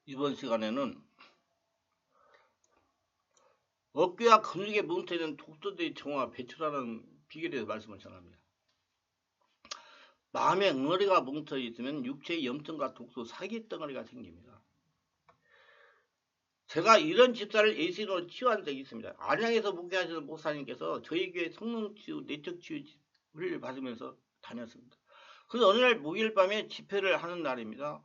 이번 시간에는 어깨와 근육에 뭉쳐있는 독소들의 정화 배출하는 비결에 대해서 말씀을 전합니다. 마음에 응어리가 뭉쳐있으면 육체의 염증과 독소, 사기 덩어리가 생깁니다. 제가 이런 집사를 예신으로 치유한 적이 있습니다. 안양에서 목회하시는 목사님께서 저희 교회 성령치유, 내적치유를 받으면서 다녔습니다. 그래서 어느 날 목요일 밤에 집회를 하는 날입니다.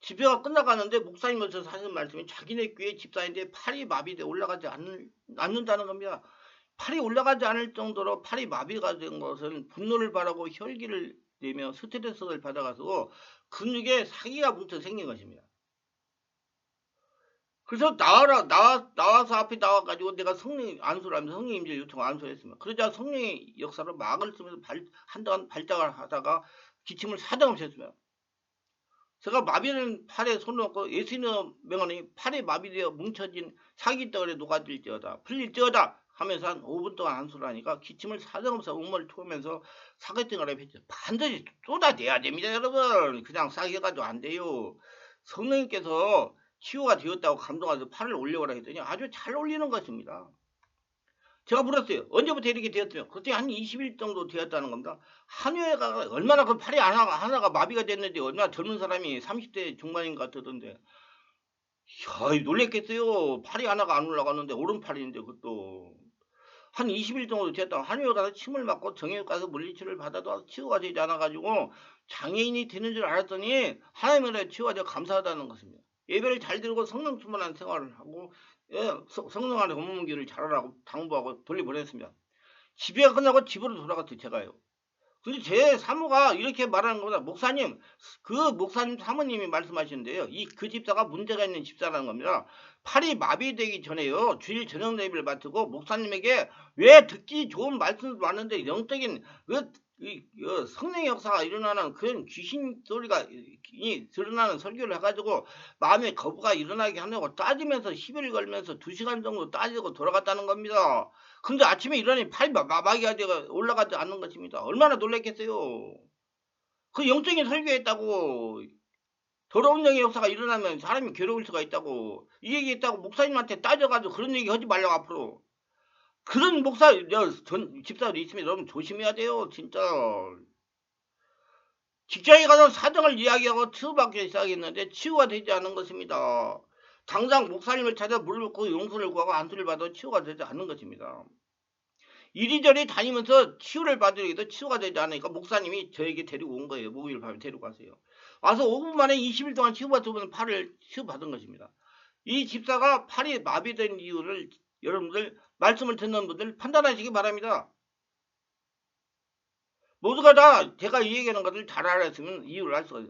집회가 끝나가는데 목사님께서 하신 말씀이 자기네 교회 집사인데 팔이 마비돼 올라가지 않는다는 겁니다. 팔이 올라가지 않을 정도로 팔이 마비가 된 것은 분노를 바라고 혈기를 내며 스트레스를 받아가지고 근육에 사기가 뭉쳐 생긴 것입니다. 그래서 나와서 앞에 나와가지고 내가 성령 안수를 하면서 성령 임재를 요청 안수를 했습니다. 그러자 성령의 역사로 막을 쓰면서 한동안 발작을 하다가 기침을 사정없이 했습니다. 제가 마비된 팔에 손을 얹고 예수님의 명언이 팔에 마비되어 뭉쳐진 사기덩어리에 녹아들지어다 풀릴지어다 하면서 한 5분 동안 한수를 하니까 기침을 사정없이 온몸을 토하면서 사기덩어리에 뱉죠. 반드시 쏟아내야 됩니다, 여러분. 그냥 싸게가지고 안 돼요. 성령님께서 치유가 되었다고 감동해서 팔을 올려오라 했더니 아주 잘 올리는 것입니다. 제가 물었어요. 언제부터 이렇게 되었어요? 그때 한 20일 정도 되었다는 겁니다. 한여가 얼마나 그 팔이 하나가 마비가 됐는데 얼마나 젊은 사람이 30대 중반인 것 같던데. 야, 놀랬겠어요. 팔이 하나가 안 올라갔는데 오른팔인데 그것도. 한 20일 정도 됐다. 한의원 가서 침을 맞고 정형외과 가서 물리치료를 받아도 치유가 되지 않아가지고 장애인이 되는 줄 알았더니 하나님의 치유가 되어 감사하다는 것입니다. 예배를 잘 드리고 성령 충만한 생활을 하고 성령 안에 법문기를 잘하라고 당부하고 돌려보냈습니다. 집회가 끝나고 집으로 돌아갔어요. 제가요. 근데 제 사모가 이렇게 말하는 겁니다. 목사님, 그 목사님 사모님이 말씀하시는데요. 그 집사가 문제가 있는 집사라는 겁니다. 팔이 마비되기 전에요. 주일 저녁 예배를 맡고 목사님에게 왜 듣기 좋은 말씀도 많은데 영적인 성령의 역사가 일어나는 그런 귀신 소리가 드러나는 설교를 해가지고 마음에 거부가 일어나게 하려고 따지면서 시비를 걸면서 2시간 정도 따지고 돌아갔다는 겁니다. 근데 아침에 일어나니 팔이 마비가 되어 올라가지 않는 것입니다. 얼마나 놀랐겠어요. 그 영적인 설교했다고 더러운 영의 역사가 일어나면 사람이 괴로울 수가 있다고 이 얘기했다고 목사님한테 따져가지고 그런 얘기 하지 말라고 앞으로. 그런 집사들이 있으면 여러분 조심해야 돼요. 진짜. 직장에 가서 사정을 이야기하고 치유받기 시작했는데 치유가 되지 않는 것입니다. 당장 목사님을 찾아 물을 붓고 용서를 구하고 안수를 받아 치유가 되지 않는 것입니다. 이리저리 다니면서 치유를 받으려도 치유가 되지 않으니까 목사님이 저에게 데리고 온 거예요. 목요일 밤에 데리고 가세요. 와서 5분 만에 20일 동안 치유받으면 팔을 치유받은 것입니다. 이 집사가 팔이 마비된 이유를 여러분들 말씀을 듣는 분들 판단하시기 바랍니다. 모두가 다 제가 이 얘기하는 것을 잘 알았으면 이유를 알 수가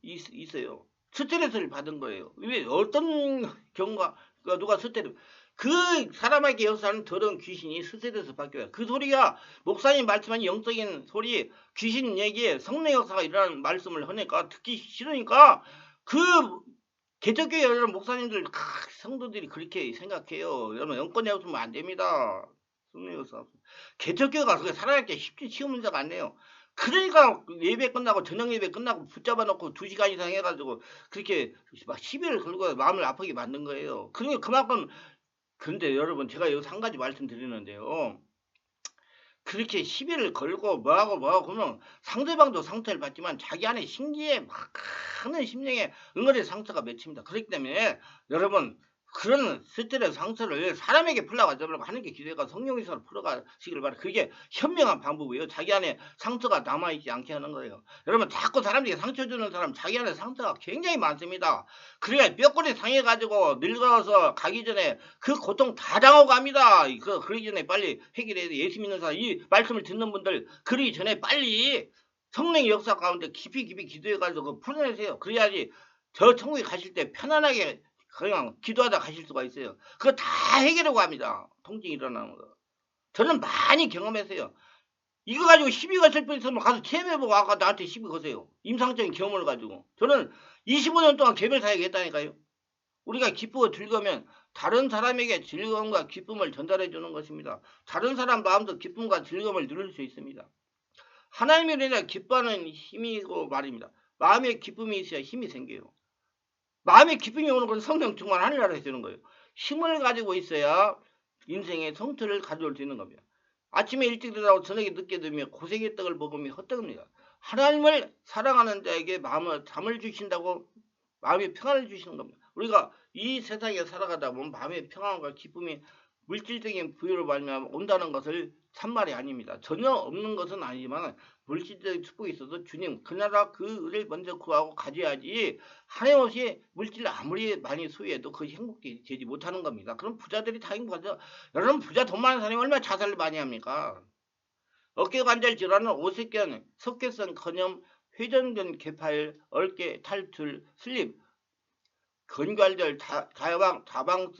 있어요. 스트레스를 받은 거예요. 왜 어떤 경우가 누가 스트레스 그 사람에게 역사하는 더러운 귀신이 스트레스 받겨요. 그 소리가 목사님 말씀한 영적인 소리 귀신 얘기에 성령 역사가 일어나는 말씀을 하니까 듣기 싫으니까 그 개척교회 여러분 목사님들 성도들이 그렇게 생각해요. 여러분 영권이 없으면 안 됩니다. 성령 역사 개척교회 가서 살아갈 게 쉽지 쉬운 문제가 아니에요. 그러니까 예배 끝나고 저녁 예배 끝나고 붙잡아 놓고 2시간 이상 해가지고 그렇게 막 시비를 걸고 마음을 아프게 만든 거예요. 그러니까 그만큼 근데 여러분 제가 여기서 한 가지 말씀드리는데요. 그렇게 시비를 걸고 뭐하고 그러면 상대방도 상처를 받지만 자기 안에 신기에 막 큰 심령에 응어리 상처가 맺힙니다. 그렇기 때문에 여러분 그런 스트레스 상처를 사람에게 풀려고 하는 게 기도가 성령에서 풀어가시길 바랍니다. 그게 현명한 방법이에요. 자기 안에 상처가 남아있지 않게 하는 거예요. 여러분 자꾸 사람들이 상처 주는 사람 자기 안에 상처가 굉장히 많습니다. 그래야 뼈골이 상해가지고 늙어서 가기 전에 그 고통 다 당하고 갑니다. 그러기 전에 빨리 해결해야 돼. 예수 믿는 사람 이 말씀을 듣는 분들 그러기 전에 빨리 성령의 역사 가운데 깊이 기도해가지고 풀어내세요. 그래야지 저 천국에 가실 때 편안하게 그냥 기도하다 가실 수가 있어요. 그거 다 해결하고 합니다. 통증이 일어나는 거. 저는 많이 경험했어요. 이거 가지고 시비 거실 분 있으면 가서 체험해보고 아까 나한테 시비 거세요. 임상적인 경험을 가지고. 저는 25년 동안 개별 사역을 했다니까요. 우리가 기쁘고 즐거우면 다른 사람에게 즐거움과 기쁨을 전달해 주는 것입니다. 다른 사람 마음도 기쁨과 즐거움을 누릴 수 있습니다. 하나님의 은혜가 기뻐하는 힘이고 말입니다. 마음에 기쁨이 있어야 힘이 생겨요. 마음의 기쁨이 오는 건 성령 충만하느라고 해주는 거예요. 힘을 가지고 있어야 인생의 성취를 가져올 수 있는 겁니다. 아침에 일찍 일어나고 저녁에 늦게 들면 고생의 떡을 먹으면 헛떡입니다. 하나님을 사랑하는 자에게 마음을 잠을 주신다고 마음의 평안을 주시는 겁니다. 우리가 이 세상에 살아가다 보면 마음의 평안과 기쁨이 물질적인 부유로 말미암아 온다는 것을 참말이 아닙니다. 전혀 없는 것은 아니지만 물질적인 축복이 있어도 주님 그 나라 그 의를 먼저 구하고 가져야지 하나님 없이 물질 아무리 많이 소유해도 그것이 행복이 되지 못하는 겁니다. 그럼 부자들이 다 행복하죠. 여러분 부자 돈 많은 사람이 얼마나 자살을 많이 합니까? 어깨관절 질환은 오색견, 석회성커녕 회전근 개파일, 어깨 탈출, 슬립, 근관절, 다방향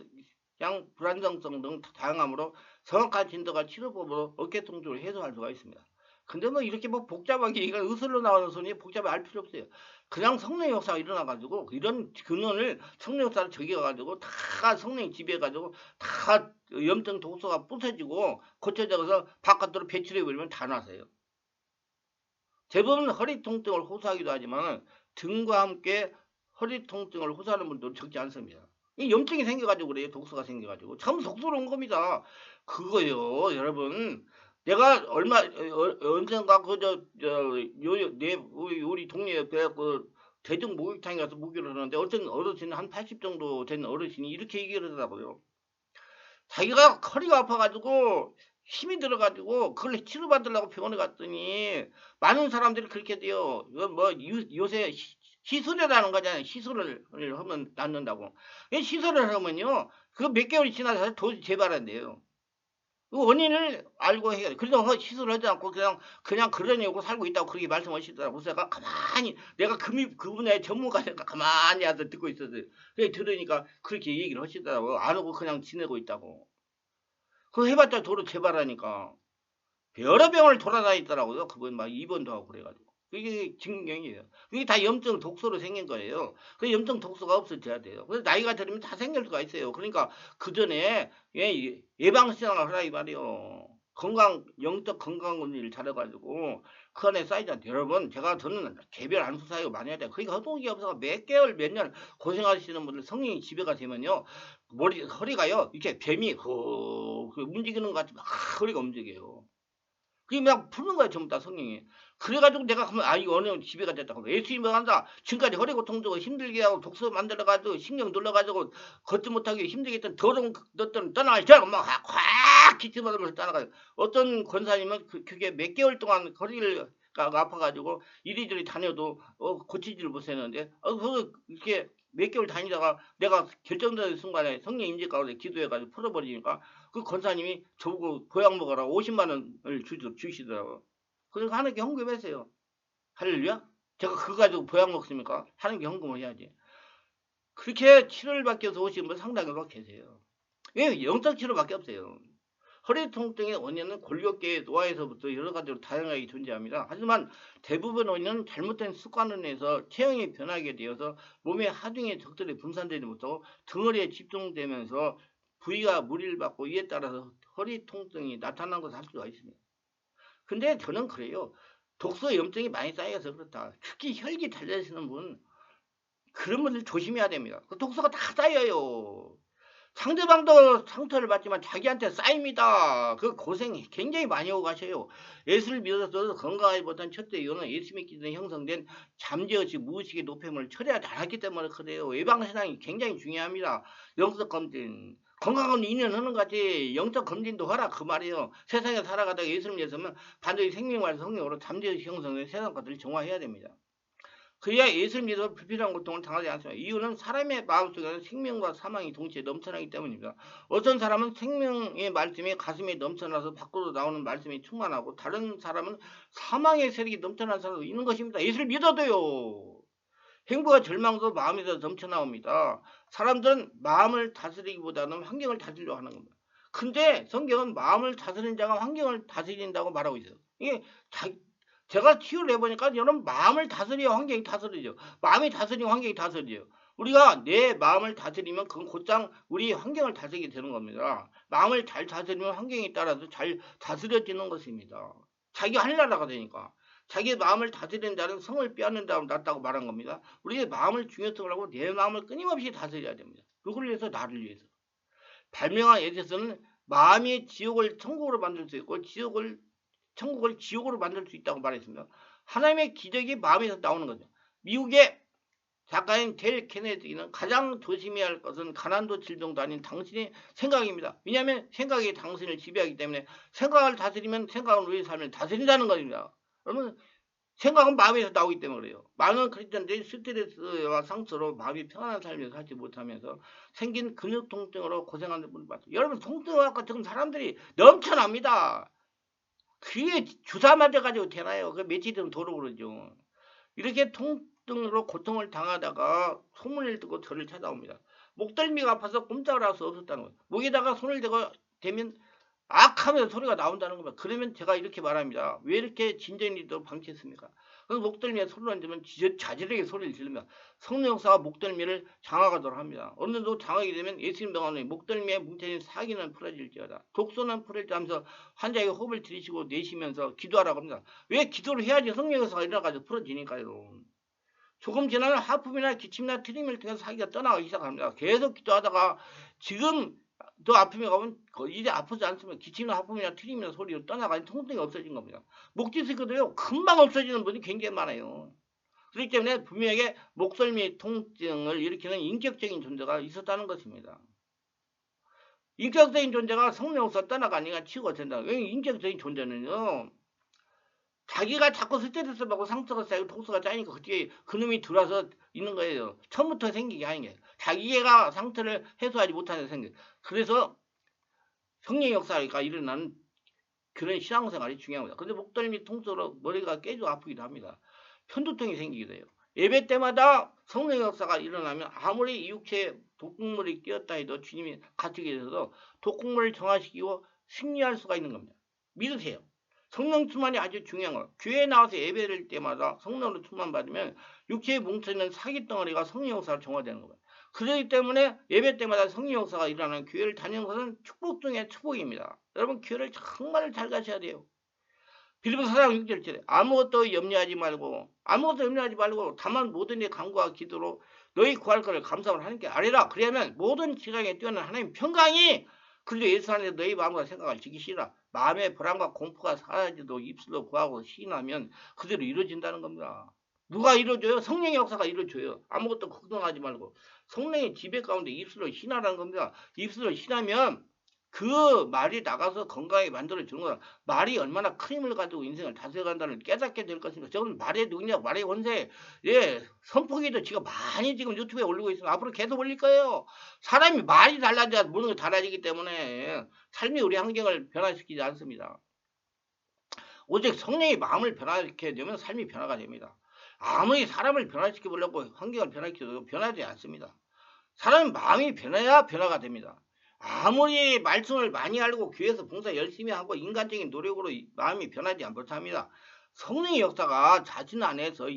불안정성 등 다양하므로 정확한 진단과 치료법으로 어깨 통증을 해소할 수가 있습니다. 근데 뭐 이렇게 뭐 복잡하게 이건 의술로 나오는 손이 복잡하게 알 필요 없어요. 그냥 성령 역사가 일어나가지고 이런 근원을 성령 역사를 적용해가지고 다 성령이 지배해가지고 다 염증 독소가 부서지고 고쳐져서 바깥으로 배출해버리면 다 나서요. 대부분 허리 통증을 호소하기도 하지만 등과 함께 허리 통증을 호소하는 분도 적지 않습니다. 이 염증이 생겨가지고 그래요. 독소가 생겨가지고. 참 독소로운 겁니다. 그거요, 여러분. 내가 언젠가 우리 동네 옆에 대중 목욕탕에 가서 목욕을 하는데 어떤 어르신 한 80 정도 된 어르신이 이렇게 얘기를 하더라고요. 자기가 허리가 아파가지고 힘이 들어가지고 그걸 치료받으려고 병원에 갔더니 많은 사람들이 그렇게 돼요. 뭐 요새 시술이라는 거잖아요. 시술을 하면 낫는다고. 시술을 하면요. 그 몇 개월이 지나서 도저히 재발한대요. 그 원인을 알고 해야 돼. 그래서 시술을 하지 않고 그냥 그러려고 살고 있다고 그렇게 말씀하시더라고요. 그래서 제가 가만히 내가 그분의 전문가니까 가만히 앉아 듣고 있었어요. 그래 들으니까 그렇게 얘기를 하시더라고요. 안 하고 그냥 지내고 있다고. 그거 해봤자 도로 재발하니까. 여러 병원을 돌아다니더라고요. 그분 막 입원도 하고 그래가지고. 그게 증명이에요. 그게 다 염증 독소로 생긴 거예요. 그 염증 독소가 없어져야 돼요. 그래서 나이가 들으면 다 생길 수가 있어요. 그러니까 그 전에 예방시장을 하라 이 말이에요. 영적 건강관리를 잘해가지고 그 안에 쌓이지 않대. 여러분 저는 개별 안수 사역 많이 해야 돼요. 그러니까 허동이 없어서 몇 개월 몇 년 고생하시는 분들 성령이 지배가 되면요. 허리가요. 이렇게 뱀이 움직이는 것 같이 막 허리가 움직여요. 그게 막 푸는 거야, 전부 다 성령이. 그래가지고 내가 하면, 이거 어느 집에 가졌다고. 예수님을 한다. 지금까지 허리 고통 주고 힘들게 하고 독소 만들어가지고 신경 눌러가지고 걷지 못하게 힘들게 했던 더러운 것들은 떠나가지고 확 기침하면서 떠나가요. 어떤 권사님은 그게 몇 개월 동안 허리가 아파가지고 이리저리 다녀도 고치지를 못했는데 이렇게 몇 개월 다니다가 내가 결정적인 순간에 성령 임재 가운데 기도해가지고 풀어버리니까 그 권사님이 저보고 보약 먹어라 50만 원을 주시더라고요. 그래서 하나님께 헌금했어요. 할렐루야? 제가 그거 가지고 보약 먹습니까? 하나님께 헌금을 해야지. 그렇게 치료를 받기 위해서 오신 분 상당히 계세요. 왜? 영적 치료밖에 없어요. 허리 통증의 원인은 골격계의 노화에서부터 여러 가지로 다양하게 존재합니다. 하지만 대부분 원인은 잘못된 습관으로 인해서 체형이 변하게 되어서 몸의 하중의 적들이 분산되지 못하고 덩어리에 집중되면서 부위가 무리를 받고 이에 따라서 허리 통증이 나타난 것을 알 수가 있습니다. 근데 저는 그래요. 독소 염증이 많이 쌓여서 그렇다. 특히 혈기 달려있는 분 그런 분들 조심해야 됩니다. 그 독소가 다 쌓여요. 상대방도 상처를 받지만 자기한테 쌓입니다. 그 고생 굉장히 많이 하고 가셔요. 예수를 믿어서 건강하지 못한 첫째 이유는 예수 믿기 전에 형성된 잠재의식, 무의식의 노폐물을 처리하지 않았기 때문에 그래요. 예방신앙이 굉장히 중요합니다. 영적 검진. 건강은 인연하는 거지. 영적 검진도 하라 그 말이에요. 세상에 살아가다가 예수를 믿으면 반드시 생명과 성령으로 잠재의식 형성된 세상 것들을 정화해야 됩니다. 그래야 예수를 믿어 불필요한 고통을 당하지 않습니다. 이유는 사람의 마음속에는 생명과 사망이 동시에 넘쳐나기 때문입니다. 어떤 사람은 생명의 말씀이 가슴에 넘쳐나서 밖으로 나오는 말씀이 충만하고 다른 사람은 사망의 세력이 넘쳐난 사람도 있는 것입니다. 예수를 믿어도요. 행복과 절망도 마음에서 넘쳐나옵니다. 사람들은 마음을 다스리기보다는 환경을 다스리려고 하는 겁니다. 근데 성경은 마음을 다스리는 자가 환경을 다스린다고 말하고 있어요. 이게 제가 치유를 해보니까 여러분 마음을 다스려야 환경이 다스리죠. 마음이 다스리면 환경이 다스리죠. 우리가 내 마음을 다스리면 그건 곧장 우리 환경을 다스리게 되는 겁니다. 마음을 잘 다스리면 환경에 따라서 잘 다스려지는 것입니다. 자기가 하늘나라가 되니까. 자기의 마음을 다스리는 자는 성을 빼앗는 자보다 낫다고 말한 겁니다. 우리의 마음을 중요성을 하고 내 마음을 끊임없이 다스려야 됩니다. 누구를 위해서? 나를 위해서. 발명한 에디슨은 마음이 지옥을 천국으로 만들 수 있고 천국을 지옥으로 만들 수 있다고 말했습니다. 하나님의 기적이 마음에서 나오는 거죠. 미국의 작가인 델 케네디는 가장 조심해야 할 것은 가난도 질병도 아닌 당신의 생각입니다. 왜냐하면 생각이 당신을 지배하기 때문에 생각을 다스리면 생각은 우리의 삶을 다스린다는 겁니다. 그러면 생각은 마음에서 나오기 때문에 그래요. 많은 크리스천들이 스트레스와 상처로 마음이 평안한 삶을 살지 못하면서 생긴 근육 통증으로 고생하는 분을 봤어요. 여러분 통증과 같은 사람들이 넘쳐납니다. 그게 주사 맞아가지고 되나요? 그 며칠 되면 도로 그러죠. 이렇게 통증으로 고통을 당하다가 소문을 듣고 저를 찾아옵니다. 목덜미가 아파서 꼼짝을 할 수 없었다는 거예요. 목에다가 손을 대면 악하면서 소리가 나온다는 겁니다. 그러면 제가 이렇게 말합니다. 왜 이렇게 진전이도 방치했습니까? 그래서 목덜미에 손을 얹으면 자질하게 소리를 지르며 성령 역사가 목덜미를 장악하도록 합니다. 어느 정도 장악이 되면 예수님 병원의 목덜미에 뭉쳐진 사기는 풀어질지어다. 독소는 풀어질지하면서 환자에게 호흡을 들이쉬고 내쉬면서 기도하라고 합니다. 왜 기도를 해야지 성령 역사가 일어나가지고 풀어지니까요. 조금 지나면 하품이나 기침이나 트림을 통해서 사기가 떠나가기 시작합니다. 계속 기도하다가 지금 또 아픔이 가면 이제 아프지 않습니다. 기침이나 하품이나 트림이나 소리로 떠나가니 통증이 없어진 겁니다. 목 디스크도요 금방 없어지는 분이 굉장히 많아요. 그렇기 때문에 분명하게 목설미 통증을 일으키는 인격적인 존재가 있었다는 것입니다. 인격적인 존재가 성령으로서 떠나가니까 치유가 된다. 왜 인격적인 존재는요. 자기가 자꾸 스트레스 받고 상처가 쌓이고 독소가 쌓이니까 그때 그놈이 들어와서 있는 거예요. 처음부터 생기게 하는 게. 자기가 상처를 해소하지 못하는 생각. 그래서 성령 역사가 일어나는 그런 신앙생활이 중요합니다. 그런데 목덜미 통증으로 머리가 깨지고 아프기도 합니다. 편두통이 생기기도 해요. 예배 때마다 성령 역사가 일어나면 아무리 이 육체에 독극물이 끼었다 해도 주님이 가르치게 되어서 독극물을 정화시키고 승리할 수가 있는 겁니다. 믿으세요. 성령 충만이 아주 중요한 거예요. 교회에 나와서 예배를 때마다 성령으로 충만받으면 육체에 뭉쳐있는 사기덩어리가 성령 역사로 정화되는 거예요. 그렇기 때문에 예배 때마다 성령 역사가 일어나는 교회를 다니는 것은 축복 중에 축복입니다. 여러분 교회를 정말 잘 가셔야 돼요. 빌립보서 4장 6절에 아무것도 염려하지 말고 다만 모든 일 간구와 기도로 너희 구할 것을 감사를 하는 게 아니라 그러면 모든 지각에 뛰어난 하나님 평강이 그리고 예수 안에서 너희 마음과 생각을 지키시라. 마음의 불안과 공포가 사라지도 입술로 구하고 시인하면 그대로 이루어진다는 겁니다. 누가 이루어줘요? 성령의 역사가 이루어줘요. 아무것도 걱정하지 말고 성령의 지배 가운데 입술로 신하라는 겁니다. 입술로 신하면 그 말이 나가서 건강하게 만들어주는 거야. 말이 얼마나 큰 힘을 가지고 인생을 다스려간다는 깨닫게 될 것입니다. 저는 말의 능력, 말의 원세, 선포기도 지금 많이 지금 유튜브에 올리고 있습니다. 앞으로 계속 올릴 거예요. 사람이 말이 달라져야 모든 게 달라지기 때문에 삶이 우리 환경을 변화시키지 않습니다. 오직 성령의 마음을 변화시켜야 되면 삶이 변화가 됩니다. 아무리 사람을 변화시켜 보려고 환경을 변화시켜도 변하지 않습니다. 사람의 마음이 변해야 변화가 됩니다. 아무리 말씀을 많이 알고 교회에서 봉사 열심히 하고 인간적인 노력으로 마음이 변하지 못합니다. 성령의 역사가 자신 안에서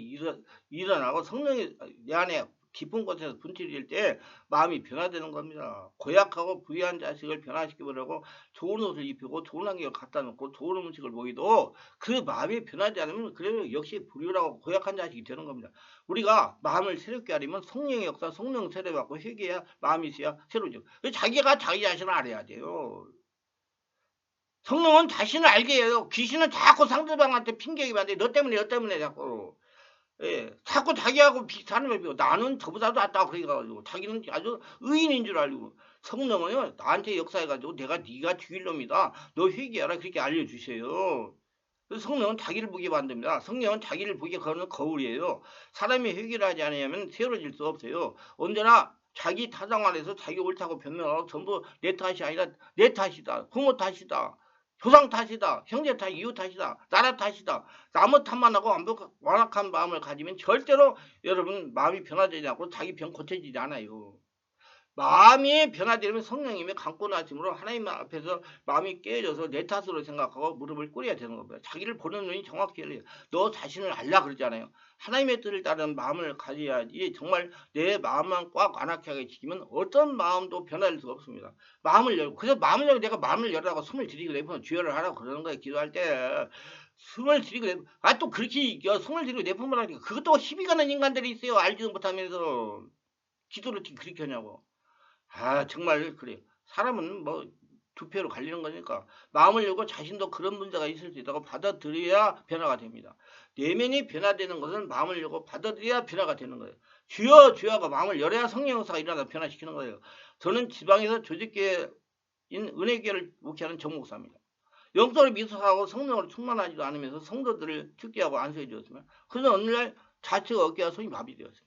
일어나고 성령이 내 안에 깊은 곳에서 분출될 때 마음이 변화되는 겁니다. 고약하고 부유한 자식을 변화시키려고 좋은 옷을 입히고 좋은 환경을 갖다 놓고 좋은 음식을 먹이도 그 마음이 변하지 않으면 그러면 역시 부유하고 고약한 자식이 되는 겁니다. 우리가 마음을 새롭게 하려면 성령의 역사, 성령 세례받고 회개해야 마음이 있어야 새로워져. 자기가 자기 자신을 알아야 돼요. 성령은 자신을 알게 해요. 귀신은 자꾸 상대방한테 핑계기만 하는데 너 때문에 자꾸. 자꾸 자기하고 사람을 비고 나는 저보다도 낫다고 그래가지고 자기는 아주 의인인 줄 알고 성령은요 나한테 역사해가지고 네가 죽일 놈이다. 너 회개하라 그렇게 알려주세요. 성령은 자기를 보게 만듭니다. 성령은 자기를 보게 거는 거울이에요. 사람이 회개를 하지 않으면 세워질 수 없어요. 언제나 자기 타당 안에서 자기 옳다고 변명하고 전부 내 탓이 아니라 내 탓이다. 부모 탓이다. 조상 탓이다. 형제 탓, 이웃 탓이다. 나라 탓이다. 나무 탓만 하고 완악한 마음을 가지면 절대로 여러분 마음이 변화되지 않고 자기 병 고쳐지지 않아요. 마음이 변화되면 성령님의 감고 나심으로 하나님 앞에서 마음이 깨어져서 내 탓으로 생각하고 무릎을 꿇어야 되는 겁니다. 자기를 보는 눈이 정확히 열려요. 너 자신을 알라 그러잖아요. 하나님의 뜻을 따르는 마음을 가져야지 정말 내 마음만 꽉 완악하게 지키면 어떤 마음도 변할 수가 없습니다. 마음을 열고 그래서 마음을 열고 내가 마음을 열라고 숨을 들이고 내보면 주여를 하라고 그러는 거예요. 기도할 때 성을 들이고 또 그렇게 성을 들이고 내품을 하니까 그것도 시비 가는 인간들이 있어요. 알지도 못하면서 기도를 어떻게 그렇게 하냐고. 정말 그래요. 사람은 뭐 두 표로 갈리는 거니까 마음을 열고 자신도 그런 문제가 있을 수 있다고 받아들여야 변화가 됩니다. 내면이 변화되는 것은 마음을 열고 받아들여야 변화가 되는 거예요. 주여 주여가 마음을 열어야 성령 역사가 일어나서 변화시키는 거예요. 저는 지방에서 조직계인 은혜교를 목회하는 정목사입니다. 영적으로 미숙하고 성령으로 충만하지도 않으면서 성도들을 축제하고 안수해 주었으면 그래서 어느 날 좌측 어깨와 손이 마비되었습니다.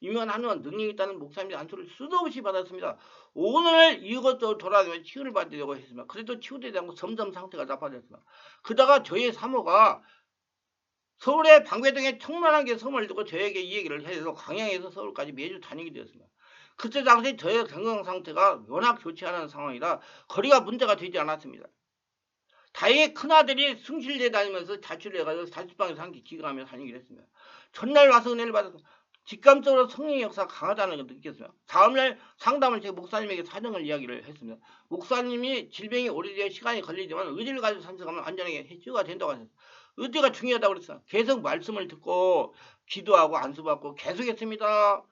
유명한 한의원 능력이 있다는 목사님의 안수를 수도 없이 받았습니다. 오늘 이것저것 돌아다니며 치유를 받으려고 했습니다. 그래도 치유되지 않고 점점 상태가 나빠졌습니다. 그러다가 저희 사모가 서울의 방배동에 청만한 개 섬을 두고 저에게 이 얘기를 해서 광양에서 서울까지 매주 다니게 되었습니다. 그때 당시 저의 건강 상태가 워낙 좋지 않은 상황이라 거리가 문제가 되지 않았습니다. 다행히 큰아들이 승실대 다니면서 자취를 해가지고 자취방에서 함께 기가하며 다니기로 했습니다. 전날 와서 은혜를 받아서 직감적으로 성령의 역사가 강하다는 걸 느꼈어요. 다음날 상담을 제 목사님에게 사정을 이야기를 했습니다. 목사님이 질병이 오래되어 시간이 걸리지만 의지를 가지고 산책하면 안전하게 해치유가 된다고 하셨어요. 의지가 중요하다고 그랬어요. 계속 말씀을 듣고 기도하고 안수받고 계속 했습니다.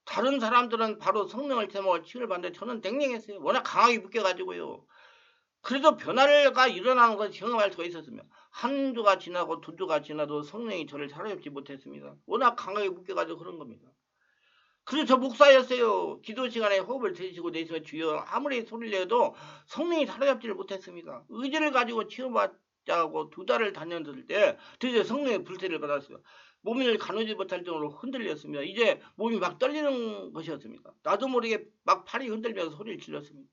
다른 사람들은 바로 성령을 제목을 치유를 받는데 저는 냉랭했어요. 워낙 강하게 묶여가지고요. 그래도 변화가 일어나는 것을 경험할 수가 있었으며 한 주가 지나고 두 주가 지나도 성령이 저를 사로잡지 못했습니다. 워낙 강하게 묶여가지고 그런 겁니다. 그래서 저 목사였어요. 기도 시간에 호흡을 들이쉬고 내쉬며 주여 아무리 소리를 내도 성령이 사로잡지를 못했습니다. 의지를 가지고 치유받자고 2달을 다녔을 때 드디어 성령의 불태를 받았어요. 몸을 가누지 못할 정도로 흔들렸습니다. 이제 몸이 막 떨리는 것이었습니다. 나도 모르게 막 팔이 흔들면서 소리를 질렀습니다.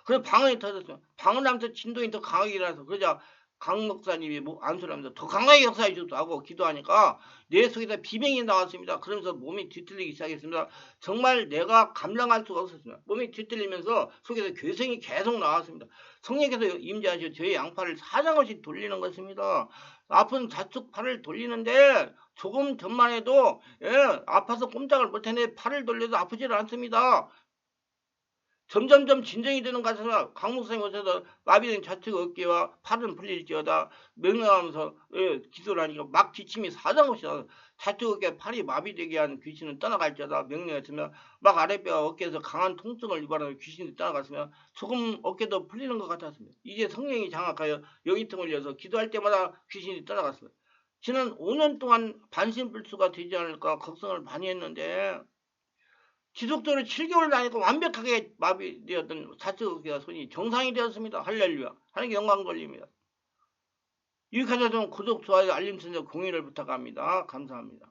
그래서 방언이 터졌어요. 방언하면서 진동이 더 강하게 일어나서 그러자 강 목사님이 안수를 하면서 더 강하게 역사해 주셨다고 기도하니까 내 속에서 비명이 나왔습니다. 그러면서 몸이 뒤틀리기 시작했습니다. 정말 내가 감당할 수가 없었습니다. 몸이 뒤틀리면서 속에서 괴성이 계속 나왔습니다. 성령께서 임재하시고 저의 양팔을 사정없이 돌리는 것입니다. 아픈 좌측 팔을 돌리는데 조금 전만 해도 아파서 꼼짝을 못했는데 팔을 돌려도 아프질 않습니다. 점점점 진정이 되는 것 같아서 강 목사님 오셔서 마비된 좌측 어깨와 팔은 풀릴지어다 명령하면서 기도를 하니까 막 기침이 사정없이 나서 좌측 어깨 팔이 마비되게 한 귀신은 떠나갈지어다 명령했으며 막 아랫배와 어깨에서 강한 통증을 유발하는 귀신이 떠나갔으며 조금 어깨도 풀리는 것 같았습니다. 이제 성령이 장악하여 여기통을 이어서 기도할 때마다 귀신이 떠나갔습니다. 지난 5년 동안 반신불수가 되지 않을까 걱정을 많이 했는데 지속적으로 7개월 다니고 완벽하게 마비되었던 좌측 어깨와 손이 정상이 되었습니다. 할렐루야. 하나님께 영광 돌립니다. 유익하셔서 구독, 좋아요, 알림 설정, 공유를 부탁합니다. 감사합니다.